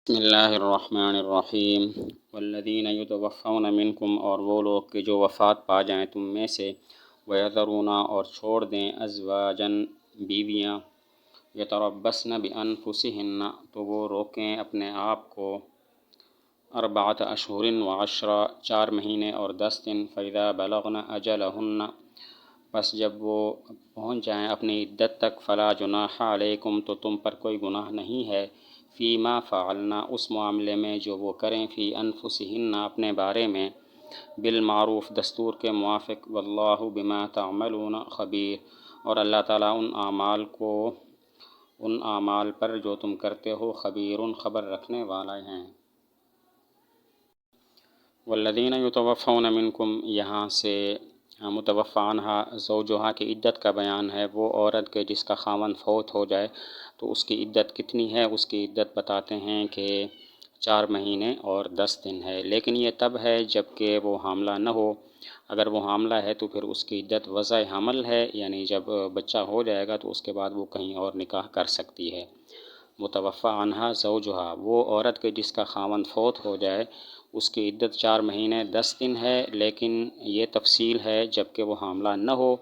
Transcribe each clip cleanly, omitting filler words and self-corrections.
بسم اللہ الرحمن الرحیم والذین یتوفون منکم، اور وہ لوگ کہ جو وفات پا جائیں تم میں سے، ویذرون اور چھوڑ دیں ازواجن بیویاں، یتربصن بانفسہن تو وہ روکیں اپنے آپ کو، اربعۃ اشہر وعشرا 4 مہینے اور 10 دن، فاذا بلغن اجلہن پس جب وہ پہنچ جائیں اپنی عدت تک، فلا جناح علیکم تو تم پر کوئی گناہ نہیں ہے، فیما فعلنا اس معاملے میں جو وہ کریں، فی انفسہن اپنے بارے میں، بالمعروف دستور کے موافق، واللہ بما تعملون خبیر اور اللہ تعالیٰ ان اعمال پر جو تم کرتے ہو خبیر خبر رکھنے والا ہیں۔ والذین یتوفون منکم، یہاں سے متوفی عنہا زوجہا کی عدت کا بیان ہے، وہ عورت کے جس کا خاوند فوت ہو جائے تو اس کی عدت کتنی ہے۔ اس کی عدت بتاتے ہیں کہ 4 مہینے اور 10 دن ہے، لیکن یہ تب ہے جب کہ وہ حاملہ نہ ہو۔ اگر وہ حاملہ ہے تو پھر اس کی عدت وضع حمل ہے، یعنی جب بچہ ہو جائے گا تو اس کے بعد وہ کہیں اور نکاح کر سکتی ہے۔ متوفی عنہا زوجہا، وہ عورت کے جس کا خاوند فوت ہو جائے اس کی عدت 4 مہینے 10 دن ہے، لیکن یہ تفصیل ہے جب کہ وہ حاملہ نہ ہو۔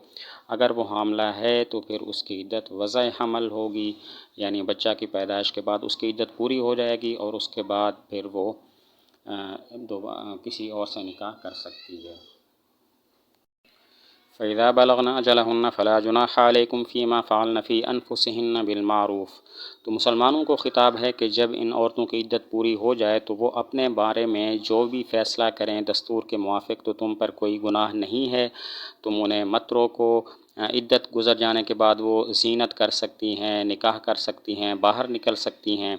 اگر وہ حاملہ ہے تو پھر اس کی عدت وضع حمل ہوگی، یعنی بچہ کی پیدائش کے بعد اس کی عدت پوری ہو جائے گی اور اس کے بعد پھر وہ کسی اور سے نکاح کر سکتی ہے۔ فَإِذَا بَلَغْنَ أَجَلَهُنَّ فَلَا جُنَاحَ عَلَيْكُمْ فِيمَا فَعَلْنَ فِي أَنفُسِهِنَّ بِالْمَعْرُوفِ، تو مسلمانوں کو خطاب ہے کہ جب ان عورتوں کی عدت پوری ہو جائے تو وہ اپنے بارے میں جو بھی فیصلہ کریں دستور کے موافق، تو تم پر کوئی گناہ نہیں ہے، تم انہیں مت روکو۔ عدت گزر جانے کے بعد وہ زینت کر سکتی ہیں، نکاح کر سکتی ہیں، باہر نکل سکتی ہیں،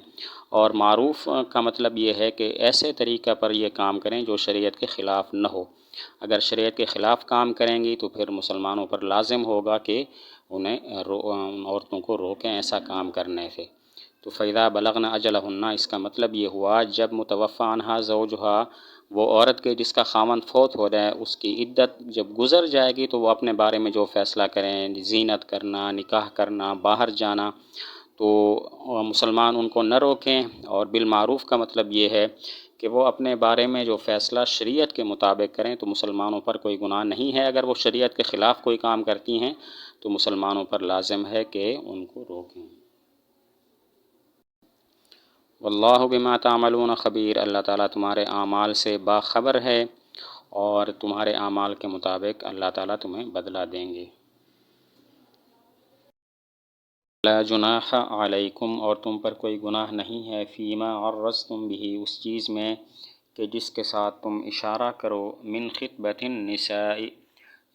اور معروف کا مطلب یہ ہے کہ ایسے طریقہ پر یہ کام کریں جو شریعت کے خلاف نہ ہو۔ اگر شریعت کے خلاف کام کریں گی تو پھر مسلمانوں پر لازم ہوگا کہ ان عورتوں کو روکیں ایسا کام کرنے سے۔ تو فَإِذَا بَلَغْنَ أَجَلَهُنَّ اس کا مطلب یہ ہوا جب متوفی عنہا زوجہا، وہ عورت کے جس کا خاوند فوت ہو جائے، اس کی عدت جب گزر جائے گی تو وہ اپنے بارے میں جو فیصلہ کریں، زینت کرنا، نکاح کرنا، باہر جانا، تو مسلمان ان کو نہ روکیں۔ اور بالمعروف کا مطلب یہ ہے کہ وہ اپنے بارے میں جو فیصلہ شریعت کے مطابق کریں تو مسلمانوں پر کوئی گناہ نہیں ہے۔ اگر وہ شریعت کے خلاف کوئی کام کرتی ہیں تو مسلمانوں پر لازم ہے کہ ان کو روکیں۔ واللہ بما تعملون خبیر، اللہ تعالیٰ تمہارے اعمال سے باخبر ہے اور تمہارے اعمال کے مطابق اللہ تعالیٰ تمہیں بدلہ دیں گے۔ لا جناح علیکم، اور تم پر کوئی گناہ نہیں ہے، فیما عرضتم بھی اس چیز میں کہ جس کے ساتھ تم اشارہ کرو، من خطبۃ النساء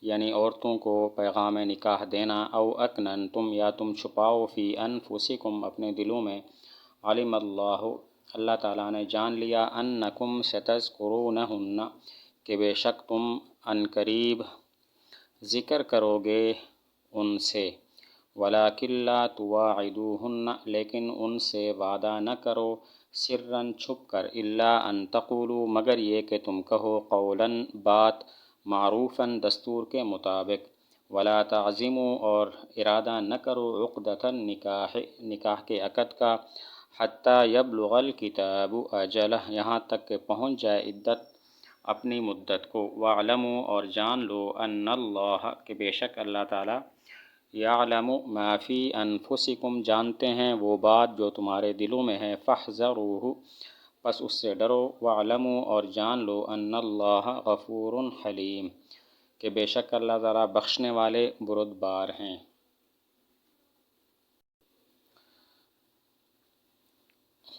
یعنی عورتوں کو پیغام نکاح دینا، او اکننتم یا تم چھپاؤ، فی انفسکم اپنے دلوں میں، علم اللہ اللہ تعالیٰ نے جان لیا، انکم ستذکرونہن کہ بے شک تم عنقریب ذکر کرو گے ان سے، ولیکن لا تواعدوہن لیکن ان سے وعدہ نہ کرو، سرًا چھپ کر، الا ان تقولوا مگر یہ کہ تم کہو، قولاً بات، معروفاً دستور کے مطابق، ولا تعزموا اور ارادہ نہ کرو، عقدۃ النکاح نکاح کے عقد کا، حتی یبلغ الکتاب اجلہ یہاں تک کہ پہنچ جائے عدت اپنی مدت کو، واعلموا اور جان لو، ان اللہ کہ بے شک اللہ تعالیٰ، یعلم ما فی انفسکم جانتے ہیں وہ بات جو تمہارے دلوں میں ہے، فاحذروہ پس اس سے ڈرو، واعلموا اور جان لو، ان اللہ غفور حلیم کہ بے شک اللہ تعالیٰ بخشنے والے بردبار ہیں۔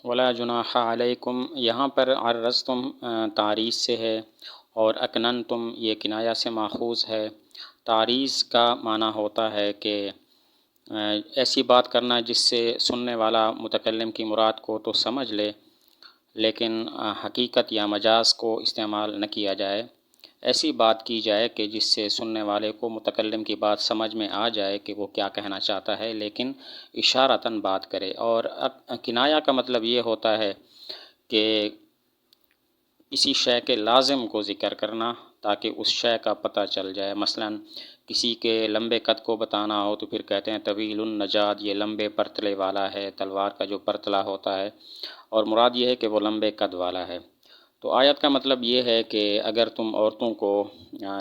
ولا جناح علیکم، یہاں پر عرضتم تعریض سے ہے، اور اکننتم یہ کنایہ سے ماخوذ ہے۔ تعریض کا معنی ہوتا ہے کہ ایسی بات کرنا جس سے سننے والا متکلم کی مراد کو تو سمجھ لے، لیکن حقیقت یا مجاز کو استعمال نہ کیا جائے۔ ایسی بات کی جائے کہ جس سے سننے والے کو متکلم کی بات سمجھ میں آ جائے کہ وہ کیا کہنا چاہتا ہے، لیکن اشارتاً بات کرے۔ اور کنایہ کا مطلب یہ ہوتا ہے کہ کسی شے کے لازم کو ذکر کرنا تاکہ اس شے کا پتہ چل جائے۔ مثلاً کسی کے لمبے قد کو بتانا ہو تو پھر کہتے ہیں طویل النجاد، یہ لمبے پرتلے والا ہے، تلوار کا جو پرتلا ہوتا ہے۔ اور مراد یہ ہے کہ وہ لمبے قد والا ہے۔ تو آیت کا مطلب یہ ہے کہ اگر تم عورتوں کو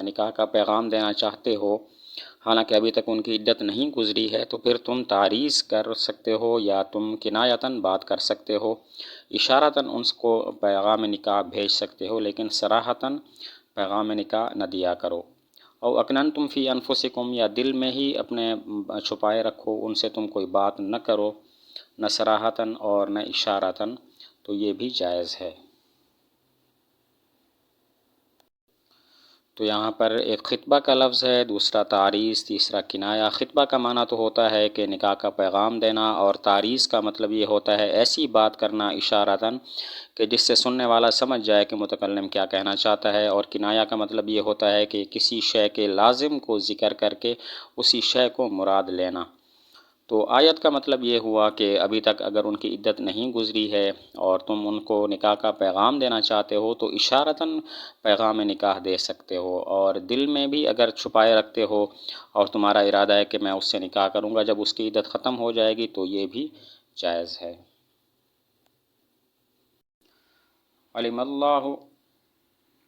نکاح کا پیغام دینا چاہتے ہو، حالانکہ ابھی تک ان کی عدت نہیں گزری ہے، تو پھر تم تعریض کر سکتے ہو یا تم کنایتاً بات کر سکتے ہو، اشارتاً ان کو پیغام نکاح بھیج سکتے ہو، لیکن صراحتاً پیغام نکاح نہ دیا کرو۔ او اکننتم فی انفسکم، یا دل میں ہی اپنے چھپائے رکھو، ان سے تم کوئی بات نہ کرو، نہ صراحتاً اور نہ اشارتاً، تو یہ بھی جائز ہے۔ تو یہاں پر ایک خطبہ کا لفظ ہے، دوسرا تعریض، تیسرا کنایا۔ خطبہ کا معنی تو ہوتا ہے کہ نکاح کا پیغام دینا، اور تعریض کا مطلب یہ ہوتا ہے ایسی بات کرنا اشارتاً کہ جس سے سننے والا سمجھ جائے کہ متکلم کیا کہنا چاہتا ہے، اور کنایا کا مطلب یہ ہوتا ہے کہ کسی شے کے لازم کو ذکر کر کے اسی شے کو مراد لینا۔ تو آیت کا مطلب یہ ہوا کہ ابھی تک اگر ان کی عدت نہیں گزری ہے اور تم ان کو نکاح کا پیغام دینا چاہتے ہو تو اشارتاً پیغام نکاح دے سکتے ہو، اور دل میں بھی اگر چھپائے رکھتے ہو اور تمہارا ارادہ ہے کہ میں اس سے نکاح کروں گا جب اس کی عدت ختم ہو جائے گی، تو یہ بھی جائز ہے۔ علم اللہ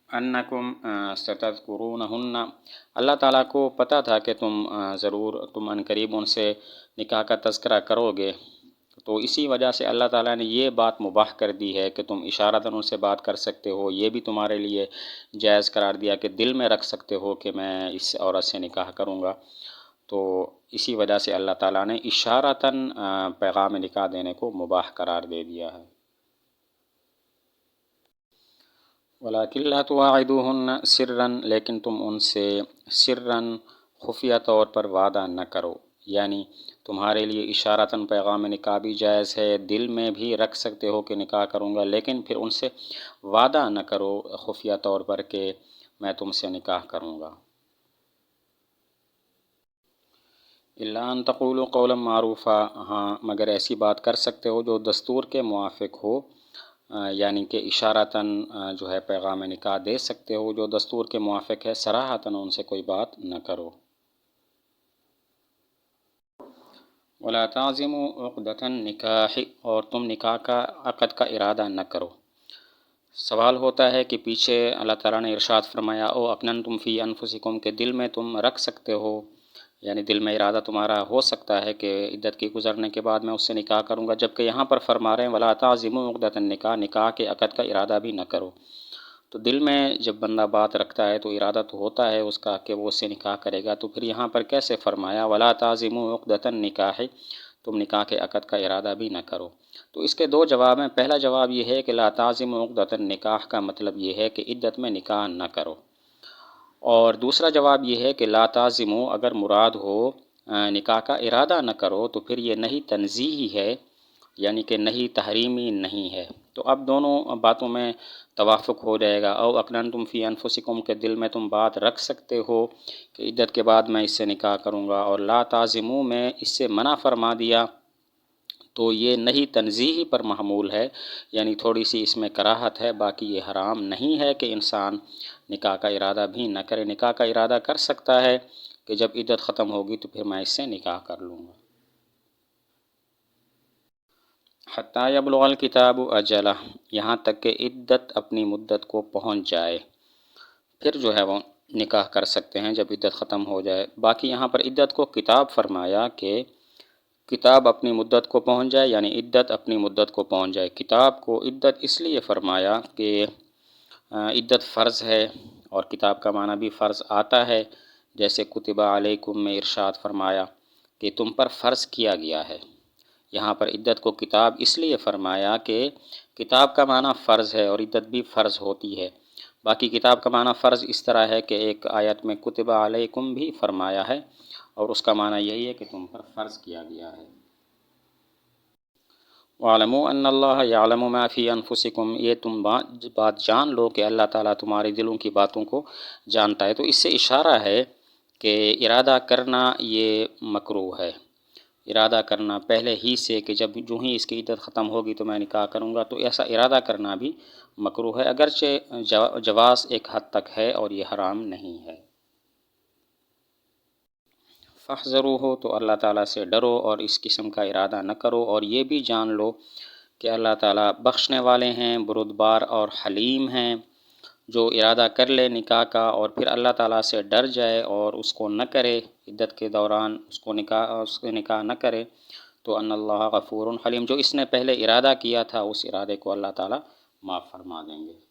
انکم ستذکرونہن، اللہ تعالیٰ کو پتہ تھا کہ تم عنقریب ان سے نکاح کا تذکرہ کرو گے، تو اسی وجہ سے اللہ تعالیٰ نے یہ بات مباح کر دی ہے کہ تم اشارتاً ان سے بات کر سکتے ہو، یہ بھی تمہارے لیے جائز قرار دیا کہ دل میں رکھ سکتے ہو کہ میں اس عورت سے نکاح کروں گا۔ تو اسی وجہ سے اللہ تعالیٰ نے اشارتاً پیغام نکاح دینے کو مباح قرار دے دیا ہے۔ وَلَٰكِن لَا تُوَاعِدُوهُنَّ سِرًّا، لیکن تم ان سے سرًّا خفیہ طور پر وعدہ نہ کرو، یعنی تمہارے لیے اشارتاً پیغام نکاح بھی جائز ہے، دل میں بھی رکھ سکتے ہو کہ نکاح کروں گا، لیکن پھر ان سے وعدہ نہ کرو خفیہ طور پر کہ میں تم سے نکاح کروں گا۔ الا ان تقولوا قولا معروفا، ہاں مگر ایسی بات کر سکتے ہو جو دستور کے موافق ہو، یعنی کہ اشارتاً جو ہے پیغام نکاح دے سکتے ہو جو دستور کے موافق ہے، صراحتاً ان سے کوئی بات نہ کرو۔ ولا تعزموا عقدۃ النکاح، اور تم نکاح کا عقد کا ارادہ نہ کرو۔ سوال ہوتا ہے کہ پیچھے اللہ تعالیٰ نے ارشاد فرمایا او اکننتم فی انفسکم، کہ دل میں تم رکھ سکتے ہو، یعنی دل میں ارادہ تمہارا ہو سکتا ہے کہ عدت کی گزرنے کے بعد میں اس سے نکاح کروں گا، جبکہ یہاں پر فرما رہے ہیں ولا تعزموا عقدۃ النکاح، نکاح کے عقد کا ارادہ بھی نہ کرو۔ تو دل میں جب بندہ بات رکھتا ہے تو ارادہ تو ہوتا ہے اس کا کہ وہ اس سے نکاح کرے گا، تو پھر یہاں پر کیسے فرمایا ولا تعزموا عقدۃ النکاح، تم نکاح کے عقد کا ارادہ بھی نہ کرو؟ تو اس کے دو جواب ہیں۔ پہلا جواب یہ ہے کہ لا تعزموا عقدۃ النکاح کا مطلب یہ ہے کہ عدت میں نکاح نہ کرو، اور دوسرا جواب یہ ہے کہ لا تعزموا اگر مراد ہو نکاح کا ارادہ نہ کرو، تو پھر یہ نہیں تنزیہی ہے، یعنی کہ نہیں تحریمی نہیں ہے۔ تو اب دونوں باتوں میں توافق ہو جائے گا۔ او اکننتم فی انفسکم، کے دل میں تم بات رکھ سکتے ہو کہ عدت کے بعد میں اس سے نکاح کروں گا، اور لا تعزموا میں اس سے منع فرما دیا، تو یہ نہیں تنزیہی پر محمول ہے، یعنی تھوڑی سی اس میں کراہت ہے، باقی یہ حرام نہیں ہے کہ انسان نکاح کا ارادہ بھی نہ کرے۔ نکاح کا ارادہ کر سکتا ہے کہ جب عدت ختم ہوگی تو پھر میں اس سے نکاح کر لوں گا۔ حتیٰ یبلغ الکتاب اجلہ، یہاں تک کہ عدت اپنی مدت کو پہنچ جائے، پھر جو ہے وہ نکاح کر سکتے ہیں جب عدت ختم ہو جائے۔ باقی یہاں پر عدت کو کتاب فرمایا کہ کتاب اپنی مدت کو پہنچ جائے، یعنی عدت اپنی مدت کو پہنچ جائے۔ کتاب کو عدت اس لیے فرمایا کہ عدت فرض ہے، اور کتاب کا معنی بھی فرض آتا ہے، جیسے کتب علیکم میں ارشاد فرمایا کہ تم پر فرض کیا گیا ہے۔ یہاں پر عدت کو کتاب اس لیے فرمایا کہ کتاب کا معنی فرض ہے اور عدت بھی فرض ہوتی ہے۔ باقی کتاب کا معنی فرض اس طرح ہے کہ ایک آیت میں کتب علیکم بھی فرمایا ہے، اور اس کا معنی یہی ہے کہ تم پر فرض کیا گیا ہے۔ وَاعْلَمُوا أَنَّ اللَّهَ يَعْلَمُ مَا فِي أَنفُسِكُمْ، یہ تم بات جان لو کہ اللہ تعالیٰ تمہارے دلوں کی باتوں کو جانتا ہے۔ تو اس سے اشارہ ہے کہ ارادہ کرنا یہ مکروہ ہے، ارادہ کرنا پہلے ہی سے کہ جب جو ہی اس کی عدت ختم ہوگی تو میں نکاح کروں گا، تو ایسا ارادہ کرنا بھی مکروہ ہے، اگرچہ جواز ایک حد تک ہے اور یہ حرام نہیں ہے۔ فاحذروہ، تو اللہ تعالیٰ سے ڈرو اور اس قسم کا ارادہ نہ کرو، اور یہ بھی جان لو کہ اللہ تعالیٰ بخشنے والے ہیں، بردبار اور حلیم ہیں۔ جو ارادہ کر لے نکاح کا اور پھر اللہ تعالیٰ سے ڈر جائے اور اس کو نہ کرے، عدت کے دوران اس کو نکاح نہ کرے، تو ان اللہ غفور حلیم، جو اس نے پہلے ارادہ کیا تھا اس ارادے کو اللہ تعالیٰ معاف فرما دیں گے۔